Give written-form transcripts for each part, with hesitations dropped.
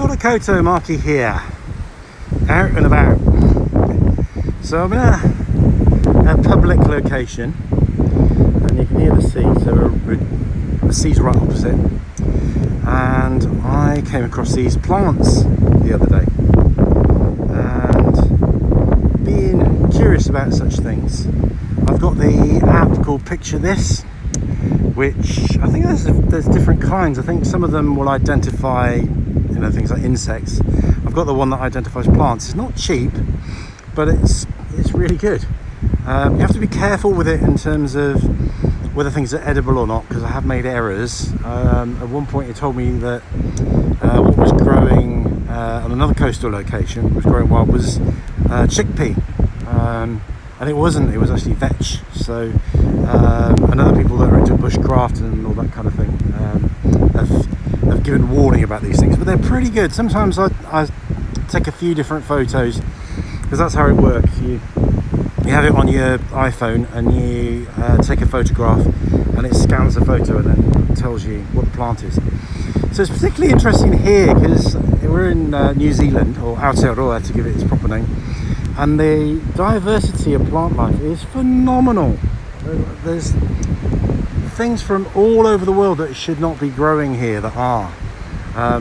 Kia ora koutou, Markie here, out and about. So I'm in a public location, and you can hear the sea, so the sea's right opposite, and I came across these plants the other day, and being curious about such things, I've got the app called Picture This, which I think there's different kinds. I think some of them will identify things like insects. I've got the one that identifies plants. It's not cheap, but it's really good. You have to be careful with it in terms of whether things are edible or not, because I have made errors. At one point it told me that what was growing on another coastal location was growing wild was chickpea, and it wasn't. It was actually vetch. So and other people that are into bushcraft and all that kind of thing have given warning about these things, but they're pretty good. Sometimes I take a few different photos, because that's how it works. You have it on your iPhone and you take a photograph, and it scans the photo and then tells you what the plant is. So it's particularly interesting here because we're in New Zealand, or Aotearoa to give it its proper name, and the diversity of plant life is phenomenal. There's things from all over the world that should not be growing here that are.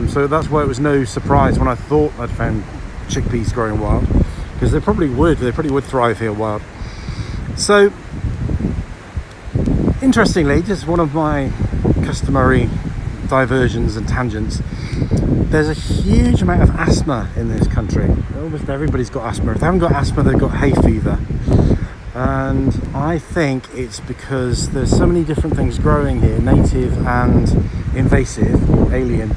So that's why it was no surprise when I thought I'd found chickpeas growing wild, because they probably would thrive here wild. So interestingly, just one of my customary diversions and tangents, there's a huge amount of asthma in this country. Almost everybody's got asthma. If they haven't got asthma, they've got hay fever. And I think it's because there's so many different things growing here, native and invasive or alien,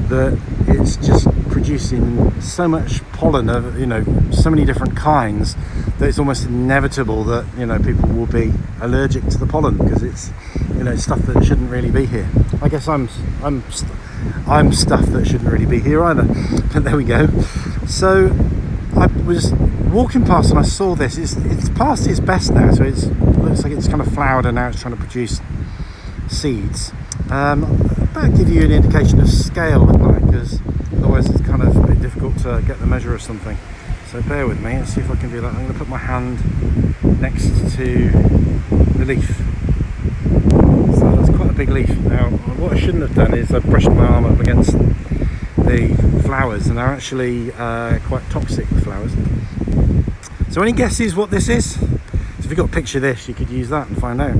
that it's just producing so much pollen of so many different kinds that it's almost inevitable that people will be allergic to the pollen, because it's stuff that shouldn't really be here. I guess I'm stuff that shouldn't really be here either, but there we go. So I was walking past and I saw this. It's past its best now, so it looks like it's kind of flowered and now it's trying to produce seeds. That'll give you an indication of scale, because otherwise it's kind of a bit difficult to get the measure of something. So bear with me, let's see if I can do that. I'm going to put my hand next to the leaf. So that's quite a big leaf. Now what I shouldn't have done is I brushed my arm up against the flowers, and they're actually quite toxic, the flowers. So any guesses what this is? So if you've got a picture of this, you could use that and find out.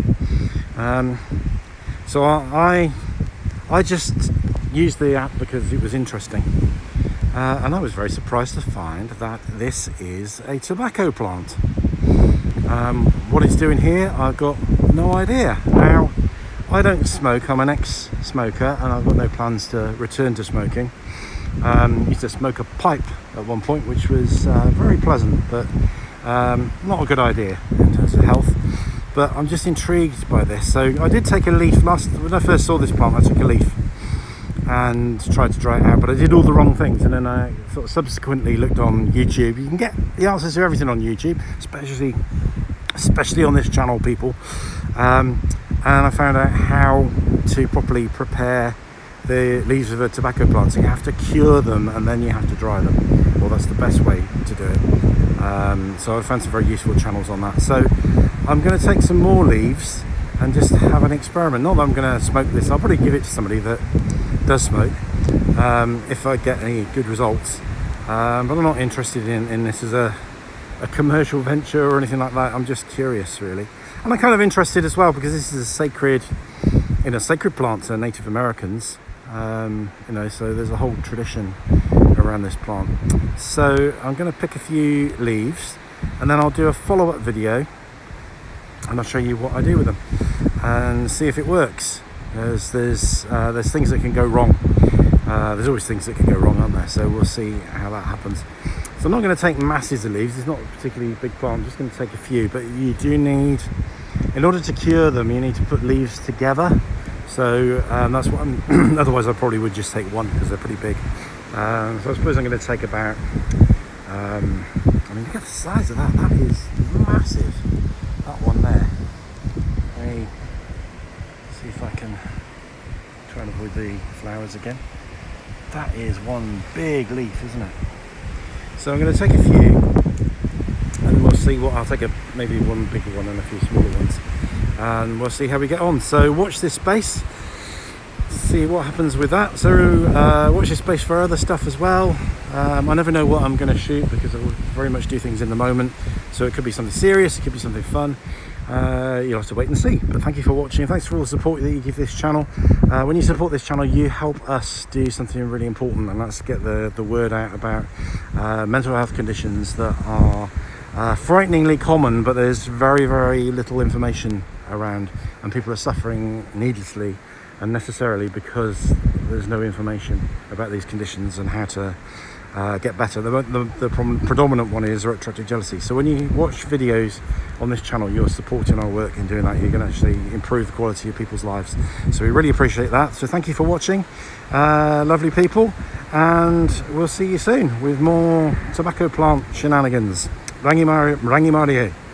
So I just used the app because it was interesting, and I was very surprised to find that this is a tobacco plant. What it's doing here, I've got no idea. Now, I don't smoke, I'm an ex-smoker, and I've got no plans to return to smoking. Used to smoke a pipe at one point, which was very pleasant, but not a good idea in terms of health. But I'm just intrigued by this. So I did take a leaf when I first saw this plant. I took a leaf and tried to dry it out, but I did all the wrong things, and then I sort of subsequently looked on YouTube. You can get the answers to everything on YouTube, especially on this channel, people. And I found out how to properly prepare the leaves of a tobacco plant. So you have to cure them and then you have to dry them. Well, that's the best way to do it. So I found some very useful channels on that. So I'm going to take some more leaves and just have an experiment. Not that I'm going to smoke this. I'll probably give it to somebody that does smoke if I get any good results. But I'm not interested in this as a commercial venture or anything like that. I'm just curious, really. And I'm kind of interested as well because this is a sacred plant to Native Americans. So there's a whole tradition around this plant. So I'm going to pick a few leaves, and then I'll do a follow-up video, and I'll show you what I do with them and see if it works. There's things that can go wrong. There's always things that can go wrong, aren't there? So we'll see how that happens. So I'm not going to take masses of leaves. It's not a particularly big plant. I'm just going to take a few, but you do need, in order to cure them, you need to put leaves together. So that's what I'm otherwise I probably would just take one because they're pretty big. So I suppose I'm going to take about I mean, look at the size of that. That is massive, that one there. Let me see if I can try and avoid the flowers again. That is one big leaf, isn't it? So I'm going to take a few, and we'll see what I'll take. Maybe one bigger one and a few smaller ones, and we'll see how we get on. So watch this space, see what happens with that. So watch this space for other stuff as well. I never know what I'm going to shoot because I very much do things in the moment. So it could be something serious, it could be something fun. You'll have to wait and see. But thank you for watching. Thanks for all the support that you give this channel. When you support this channel, you help us do something really important, and that's get the word out about mental health conditions that are frighteningly common, but there's very, very little information around, and people are suffering needlessly and necessarily because there's no information about these conditions and how to get better. The predominant one is retroactive jealousy. So when you watch videos on this channel, you're supporting our work in doing that. You're going to actually improve the quality of people's lives. So we really appreciate that. So thank you for watching, lovely people, and we'll see you soon with more tobacco plant shenanigans. Rangimarie.